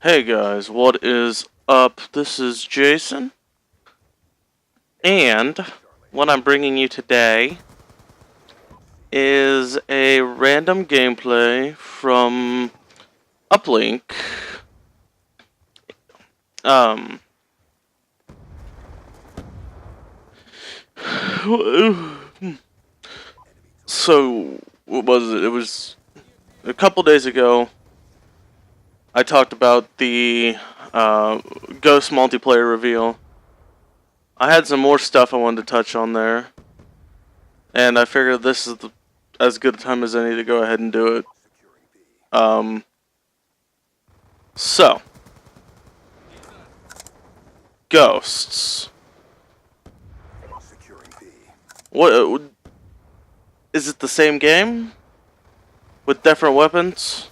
Hey guys, what is up? This is Jason, and what I'm bringing you today is a random gameplay from Uplink. Um, so what was it? It was a couple days ago. I talked about the Ghost multiplayer reveal. I had some more stuff I wanted to touch on there, and I figured this is as good a time as any to go ahead and do it. So, ghosts. What is it? The same game with different weapons?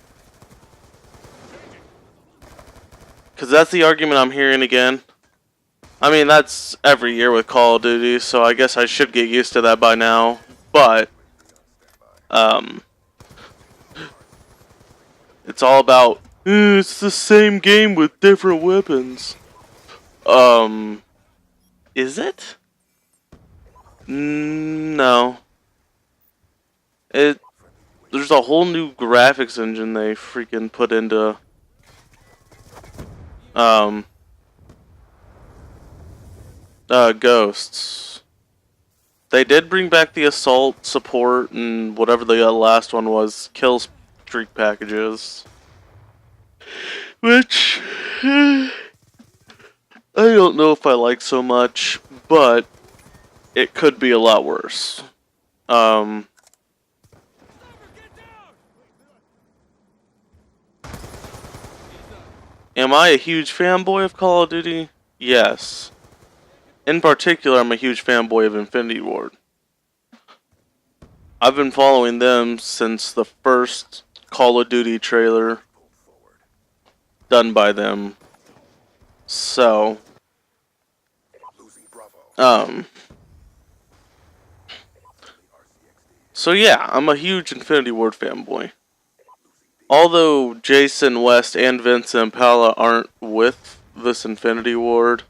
Because that's the argument I'm hearing again. I mean, that's every year with Call of Duty, so I guess I should get used to that by now. But it's all about it's the same game with different weapons. Is it? No. There's a whole new graphics engine they freaking put into Ghosts. They did bring back the assault support and whatever the last one was, kill streak packages. Which I don't know if I like so much, but it could be a lot worse. Am I a huge fanboy of Call of Duty? Yes. In particular, I'm a huge fanboy of Infinity Ward. I've been following them since the first Call of Duty trailer done by them. So, so yeah, I'm a huge Infinity Ward fanboy. Although Jason West and Vincent Impala aren't with this Infinity Ward,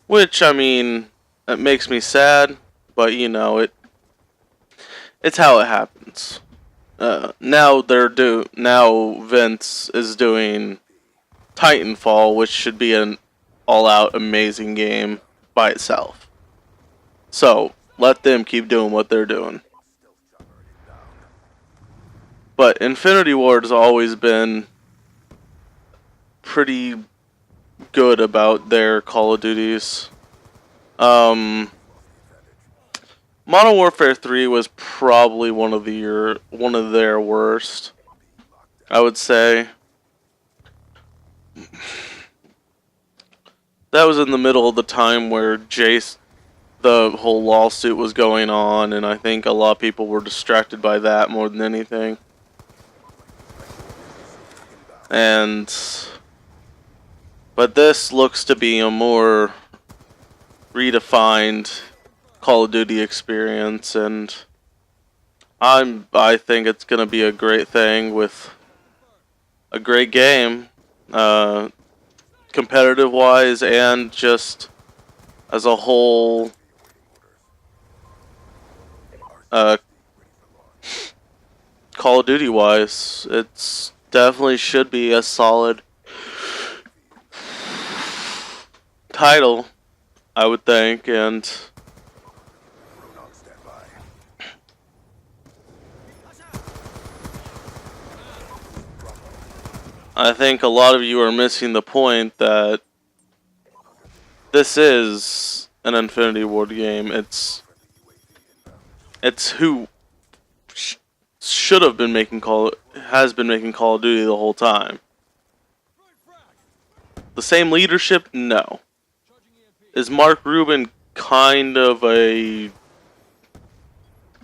which, I mean, it makes me sad, but you know, it's how it happens. Now Vince is doing Titanfall, which should be an all-out amazing game by itself. So, let them keep doing what they're doing. But Infinity Ward has always been pretty good about their Call of Duties. Modern Warfare 3 was probably one of their worst, I would say. That was in the middle of the time where the whole lawsuit was going on, and I think a lot of people were distracted by that more than anything. But this looks to be a more redefined Call of Duty experience, and I think it's gonna be a great thing with a great game, competitive wise and just as a whole. Call of Duty wise, it's definitely should be a solid title, I would think, and I think a lot of you are missing the point that this is an Infinity Ward game. It's who should have been has been making Call of Duty the whole time. The same leadership? No. Is Mark Rubin kind of a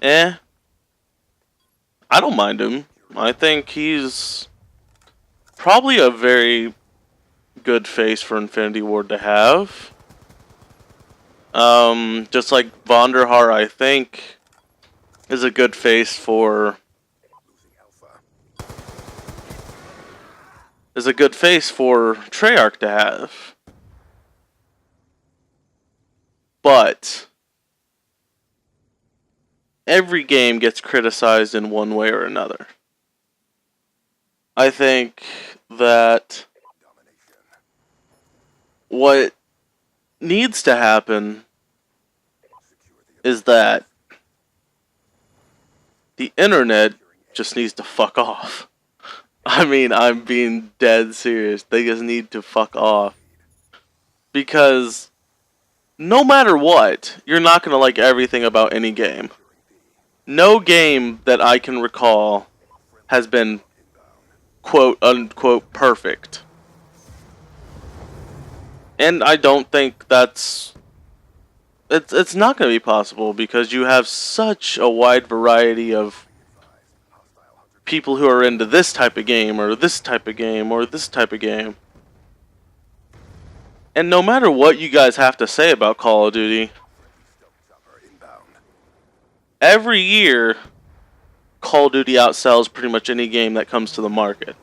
I don't mind him. I think he's probably a very good face for Infinity Ward to have. Just like Vonderhaar, I think, is a good face for is a good face for Treyarch to have. But every game gets criticized in one way or another. I think that what needs to happen is that the internet just needs to fuck off. I mean, I'm being dead serious. They just need to fuck off. Because no matter what, you're not going to like everything about any game. No game that I can recall has been quote unquote perfect. And I don't think that's... It's not going to be possible because you have such a wide variety of people who are into this type of game or this type of game or this type of game. And no matter what you guys have to say about Call of Duty, every year Call of Duty outsells pretty much any game that comes to the market.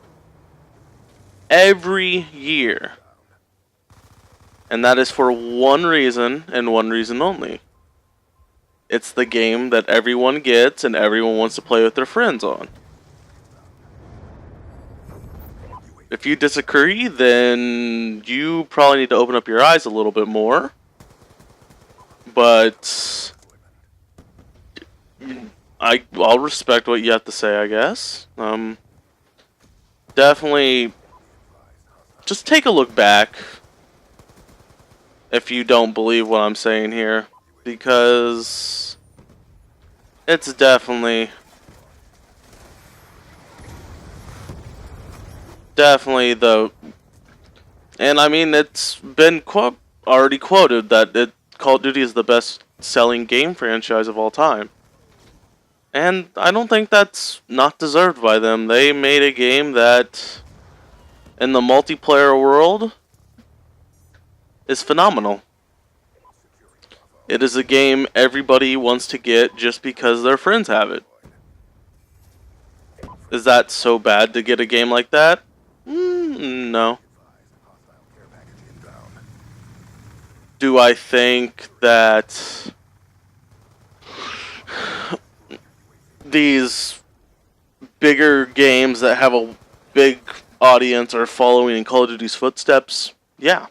Every year. And that is for one reason and one reason only. It's the game that everyone gets and everyone wants to play with their friends on. If you disagree, then you probably need to open up your eyes a little bit more. But I'll respect what you have to say, I guess. Definitely just take a look back if you don't believe what I'm saying here, because it's definitely the... And I mean, it's been already quoted that Call of Duty is the best selling game franchise of all time. And I don't think that's not deserved by them. They made a game that, in the multiplayer world, is phenomenal. It is a game everybody wants to get just because their friends have it. Is that so bad to get a game like that? No. Do I think that these bigger games that have a big audience are following in Call of Duty's footsteps? Yeah.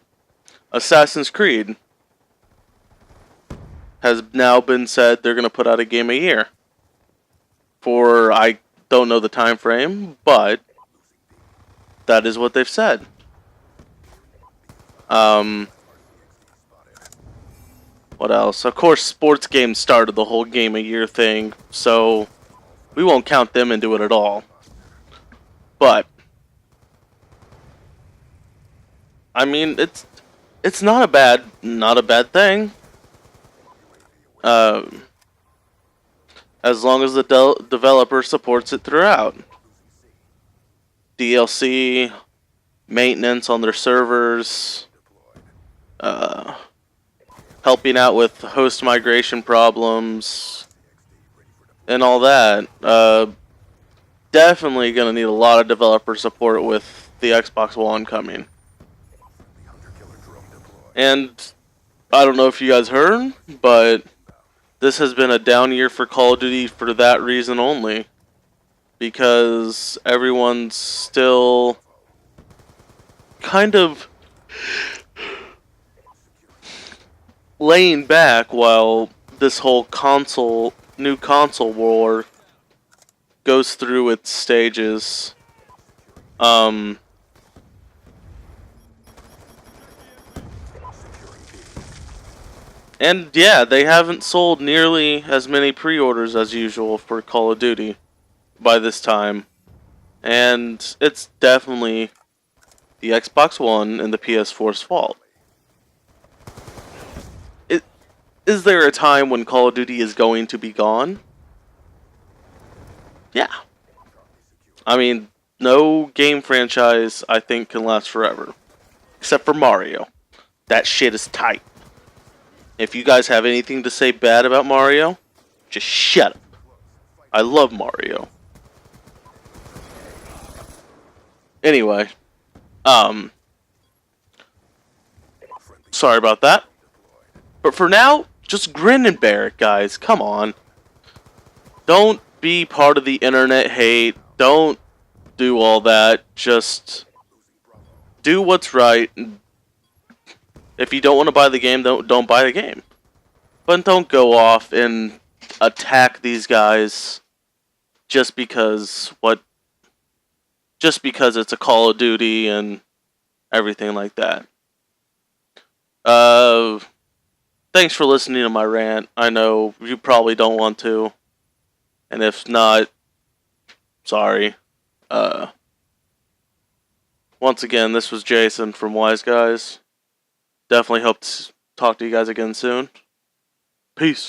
Assassin's Creed has now been said they're going to put out a game a year. For, I don't know the time frame, but that is what they've said. What else? Of course, sports games started the whole game a year thing, so we won't count them into it at all. But I mean, it's not a bad thing. As long as the developer supports it throughout. DLC, maintenance on their servers, helping out with host migration problems, and all that. Definitely gonna need a lot of developer support with the Xbox One coming. And I don't know if you guys heard, but this has been a down year for Call of Duty for that reason only. Because everyone's still kind of laying back while this whole new console war goes through its stages. And yeah, they haven't sold nearly as many pre-orders as usual for Call of Duty by this time. And it's definitely the Xbox One and the PS4's fault. Is there a time when Call of Duty is going to be gone? Yeah. I mean, no game franchise, I think, can last forever. Except for Mario. That shit is tight. If you guys have anything to say bad about Mario, just shut up. I love Mario. Anyway, Sorry about that. But for now, just grin and bear it, guys. Come on. Don't be part of the internet hate. Don't do all that. Just do what's right. If you don't want to buy the game, don't buy the game. But don't go off and attack these guys just because it's a Call of Duty and everything like that. Thanks for listening to my rant. I know you probably don't want to. And if not, sorry. Once again, this was Jason from Wise Guys. Definitely hope to talk to you guys again soon. Peace.